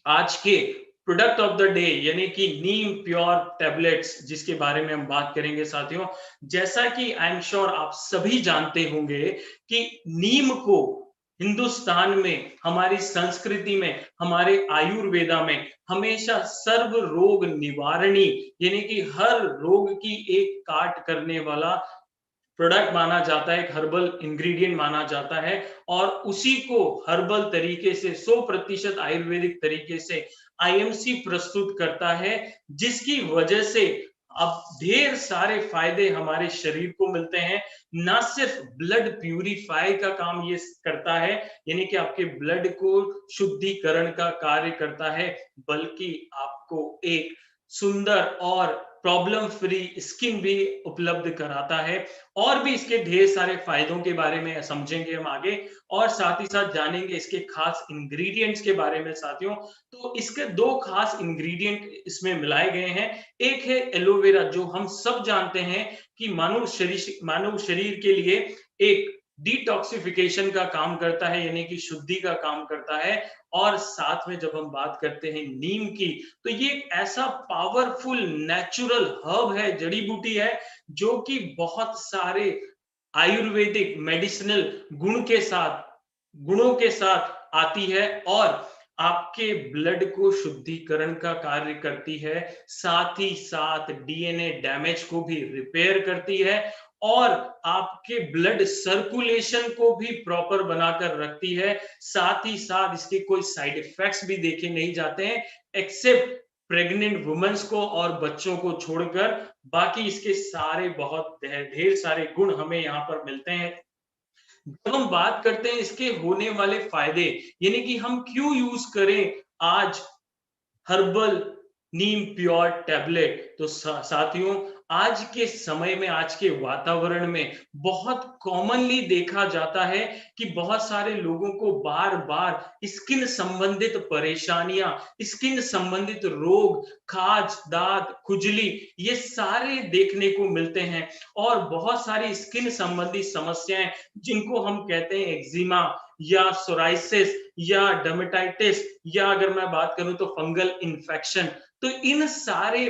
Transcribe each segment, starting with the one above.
आज के product of the day यानी कि नीम प्योर टैबलेट्स जिसके बारे में हम बात करेंगे साथियों। जैसा कि आई एम श्योर आप सभी जानते होंगे कि नीम को हिंदुस्तान में, हमारी संस्कृति में, हमारे आयुर्वेदा में हमेशा सर्व रोग निवारणी यानी कि हर रोग की एक काट करने वाला प्रोडक्ट माना जाता है, एक हर्बल इंग्रेडिएंट माना जाता है। और उसी को हर्बल तरीके से 100% आयुर्वेदिक तरीके से आईएमसी प्रस्तुत करता है, जिसकी वजह से अब ढेर सारे फायदे हमारे शरीर को मिलते हैं। ना सिर्फ ब्लड प्यूरिफाई का काम ये करता है, यानी कि आपके ब्लड को शुद्धिकरण का कार्य करता है, बल्कि आपको एक सुंदर और प्रॉब्लम फ्री स्किन भी उपलब्ध कराता है। और भी इसके ढेर सारे फायदों के बारे में समझेंगे हम आगे, और साथ ही साथ जानेंगे इसके खास इंग्रेडिएंट्स के बारे में साथियों। तो इसके दो खास इंग्रेडिएंट इसमें मिलाए गए हैं। एक है एलोवेरा, जो हम सब जानते हैं कि मानव शरीर के लिए एक डिटॉक्सिफिकेशन का काम करता है, यानी कि शुद्धि का काम करता है। और साथ में जब हम बात करते हैं नीम की, तो ये एक ऐसा पावरफुल नेचुरल हर्ब है, जड़ी बूटी है, जो कि बहुत सारे आयुर्वेदिक मेडिसिनल गुणों के साथ आती है और आपके ब्लड को शुद्धिकरण का कार्य करती है। साथ ही साथ डीएनए डैमेज को भी रिपेयर करती है और आपके ब्लड सर्कुलेशन को भी प्रॉपर बनाकर रखती है। साथ ही साथ इसके कोई साइड इफेक्ट्स भी देखे नहीं जाते हैं, एक्सेप्ट प्रेग्नेंट वुमेन्स को और बच्चों को छोड़कर। बाकी इसके सारे बहुत ढेर सारे गुण हमें यहाँ पर मिलते हैं। जब हम बात करते हैं इसके होने वाले फायदे, यानी कि हम क्यों यूज करें आज हर्बल नीम प्योर टैबलेट, तो साथियों, आज के समय में, आज के वातावरण में बहुत कॉमनली देखा जाता है कि बहुत सारे लोगों को बार बार स्किन संबंधित परेशानियां, स्किन संबंधित रोग, खाज, दाद, खुजली, ये सारे देखने को मिलते हैं। और बहुत सारी स्किन संबंधी समस्याएं, जिनको हम कहते हैं एक्जिमा या सोराइसिस या डर्मेटाइटिस, या अगर मैं बात करूं तो फंगल इन्फेक्शन, तो इन सारे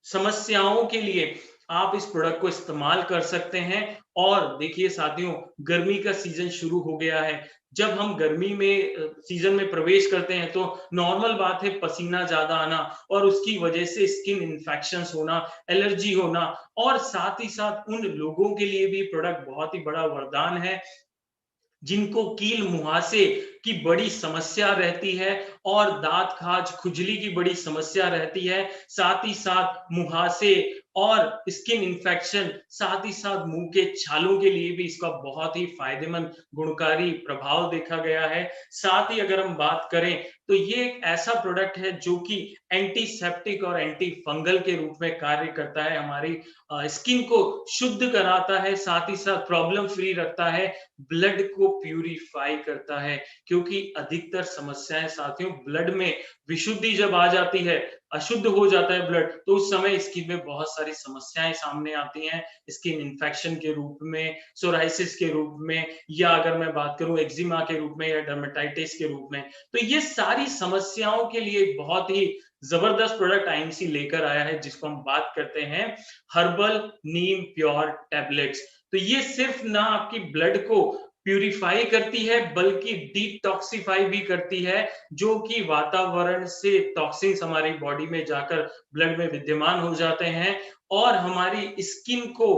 समस्याओं के लिए आप इस प्रोडक्ट को इस्तेमाल कर सकते हैं। और देखिए साथियों, गर्मी का सीजन शुरू हो गया है। जब हम गर्मी में सीजन में प्रवेश करते हैं तो नॉर्मल बात है पसीना ज्यादा आना, और उसकी वजह से स्किन इन्फेक्शंस होना, एलर्जी होना। और साथ ही साथ उन लोगों के लिए भी प्रोडक्ट बहुत ही बड़ा वरदान है जिनको कील मुहासे की बड़ी समस्या रहती है और दांत खाज खुजली की बड़ी समस्या रहती है। साथ ही साथ मुहासे और स्किन इन्फेक्शन, साथ ही साथ मुंह के छालों के लिए भी इसका बहुत ही फायदेमंद गुणकारी प्रभाव देखा गया है। साथ ही अगर हम बात करें तो ये एक ऐसा प्रोडक्ट है जो कि एंटीसेप्टिक और एंटी फंगल के रूप में कार्य करता है, हमारी स्किन को शुद्ध कराता है, साथ ही साथ प्रॉब्लम फ्री रखता है, ब्लड को प्यूरिफाई करता है। क्योंकि अधिकतर समस्याएं साथियों ब्लड में, विशुद्धि जब आ जाती है, अशुद्ध हो जाता है ब्लड, तो उस समय स्किन में बहुत सारी समस्याएं सामने आती हैं, स्किन इन्फेक्शन के रूप में, सोराइसिस के रूप में, या अगर मैं बात करूं एक्जिमा के रूप में या डर्मेटाइटिस के रूप में। तो ये सारी समस्याओं के लिए बहुत ही जबरदस्त प्रोडक्ट आईएमसी लेकर आया है, जिसको हम बात करते हैं हर्बल नीम प्योर टैबलेट्स। तो ये सिर्फ ना आपकी ब्लड को प्यूरिफाई करती है, बल्कि डिटॉक्सिफाई भी करती है, जो कि वातावरण से टॉक्सिन्स हमारी बॉडी में जाकर ब्लड में विद्यमान हो जाते हैं और हमारी स्किन को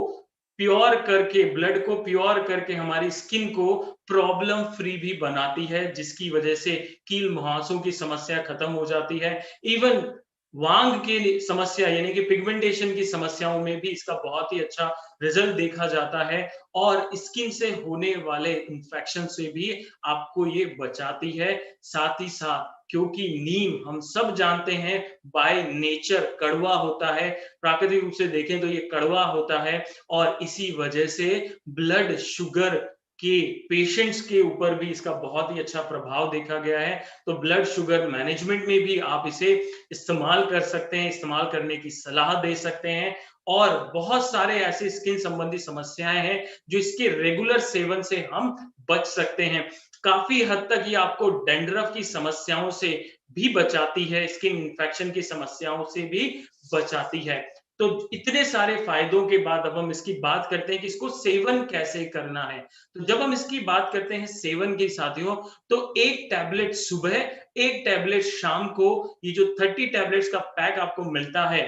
प्योर करके, ब्लड को प्योर करके हमारी स्किन को प्रॉब्लम फ्री भी बनाती है, जिसकी वजह से कील मुहासों की समस्या खत्म हो जाती है। इवन वांग की समस्या यानी कि पिगमेंटेशन की समस्याओं में भी इसका बहुत ही अच्छा रिजल्ट देखा जाता है और स्किन से होने वाले इंफेक्शन से भी आपको ये बचाती है। साथ ही साथ, क्योंकि नीम हम सब जानते हैं बाय नेचर कड़वा होता है, प्राकृतिक रूप से देखें तो ये कड़वा होता है, और इसी वजह से ब्लड शुगर के पेशेंट्स के ऊपर भी इसका बहुत ही अच्छा प्रभाव देखा गया है। तो ब्लड शुगर मैनेजमेंट में भी आप इसे इस्तेमाल कर सकते हैं, इस्तेमाल करने की सलाह दे सकते हैं। और बहुत सारे ऐसे स्किन संबंधी समस्याएं हैं जो इसके रेगुलर सेवन से हम बच सकते हैं। काफी हद तक ये आपको डैंड्रफ की समस्याओं से भी बचाती है, स्किन इन्फेक्शन की समस्याओं से भी बचाती है। तो इतने सारे फायदों के बाद अब हम इसकी बात करते हैं कि इसको सेवन कैसे करना है। तो जब हम इसकी बात करते हैं सेवन की साथियों, तो एक टैबलेट सुबह, एक टैबलेट शाम को, ये जो 30 टैबलेट्स का पैक आपको मिलता है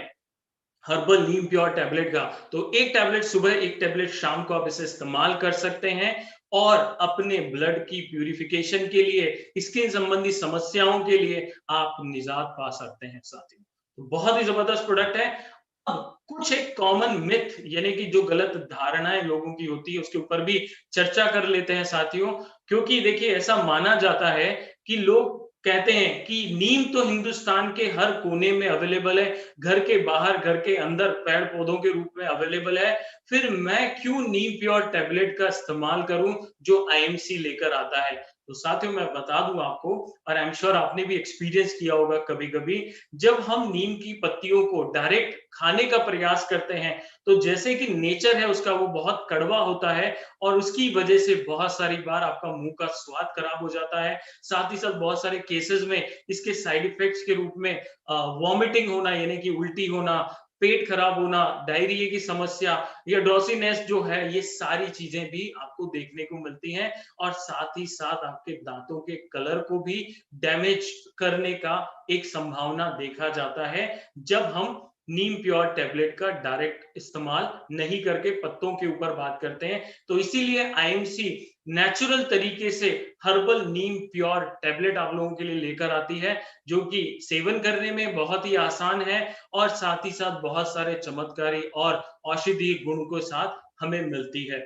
हर्बल नीम प्योर टैबलेट का, तो एक टैबलेट सुबह, एक टैबलेट शाम को आप इसे इस्तेमाल कर सकते हैं और अपने ब्लड की प्यूरिफिकेशन के लिए, स्किन संबंधी समस्याओं के लिए आप निजात पा सकते हैं साथियों। तो बहुत ही जबरदस्त प्रोडक्ट है। अब कुछ एक कॉमन मिथ यानी कि जो गलत धारणाएं लोगों की होती है उसके ऊपर भी चर्चा कर लेते हैं साथियों। क्योंकि देखिए ऐसा माना जाता है कि लोग कहते हैं कि नीम तो हिंदुस्तान के हर कोने में अवेलेबल है, घर के बाहर, घर के अंदर पेड़ पौधों के रूप में अवेलेबल है, फिर मैं क्यों नीम प्योर टैबलेट का इस्तेमाल करूं जो आईएमसी लेकर आता है। तो साथियों मैं बता दूं आपको, और आई एम श्योर आपने भी एक्सपीरियंस किया होगा कभी कभी, जब हम नीम की पत्तियों को डायरेक्ट खाने का प्रयास करते हैं, तो जैसे कि नेचर है उसका वो बहुत कड़वा होता है और उसकी वजह से बहुत सारी बार आपका मुंह का स्वाद खराब हो जाता है। साथ ही साथ बहुत सारे केसेस में इसके साइड इफेक्ट्स के रूप में वॉमिटिंग होना यानी कि उल्टी होना, पेट खराब होना, डायरिया की समस्या या डॉसिनेस जो है, ये सारी चीजें भी आपको देखने को मिलती हैं। और साथ ही साथ आपके दांतों के कलर को भी डैमेज करने का एक संभावना देखा जाता है जब हम नीम प्योर टैबलेट का डायरेक्ट इस्तेमाल नहीं करके पत्तों के ऊपर बात करते हैं। तो इसीलिए आईएमसी नेचुरल तरीके से हर्बल नीम प्योर टैबलेट आप लोगों के लिए लेकर आती है, जो कि सेवन करने में बहुत ही आसान है और साथ ही साथ बहुत सारे चमत्कारी और औषधीय गुण के साथ हमें मिलती है।